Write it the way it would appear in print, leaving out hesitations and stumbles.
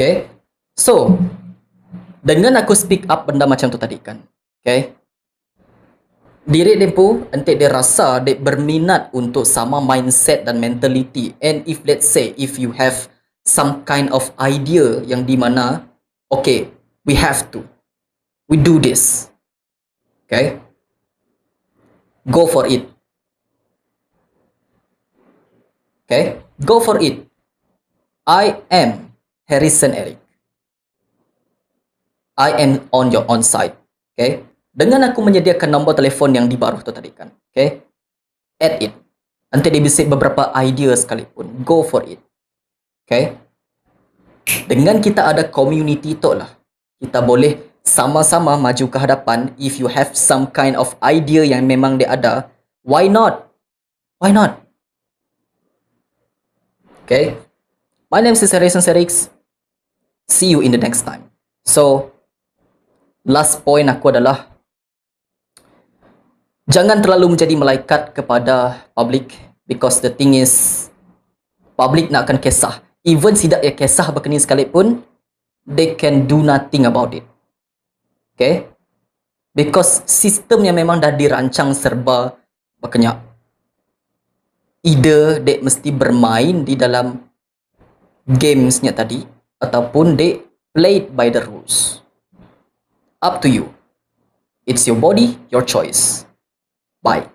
Okay. So, dengan aku speak up benda macam tu tadi kan. Okay. Diri dia pun nanti dia rasa dia berminat untuk sama mindset dan mentality. And if let's say if you have some kind of idea yang di mana okay, we have to, we do this. Okay. Go for it. Okay. Go for it. I am Harrison Eric. I am on your on side. Okay. Dengan aku menyediakan nombor telefon yang di bawah tu tadi kan. Okay. Add it. Nanti dia bisik beberapa idea sekalipun. Go for it. Okay. Dengan kita ada community tu lah, kita boleh sama-sama maju ke hadapan. If you have some kind of idea yang memang dia ada, why not? Why not? Okay. My name is Harrison Serix. See you in the next time. So, last point aku adalah jangan terlalu menjadi malaikat kepada public, because the thing is public nak akan kisah. Even tidak ya kisah berkening sekalipun, they can do nothing about it. Okay? Because sistem yang memang dah dirancang serba berkenyak. Either they mesti bermain di dalam gamesnya tadi, ataupun they played by the rules. Up to you. It's your body, your choice. Bye.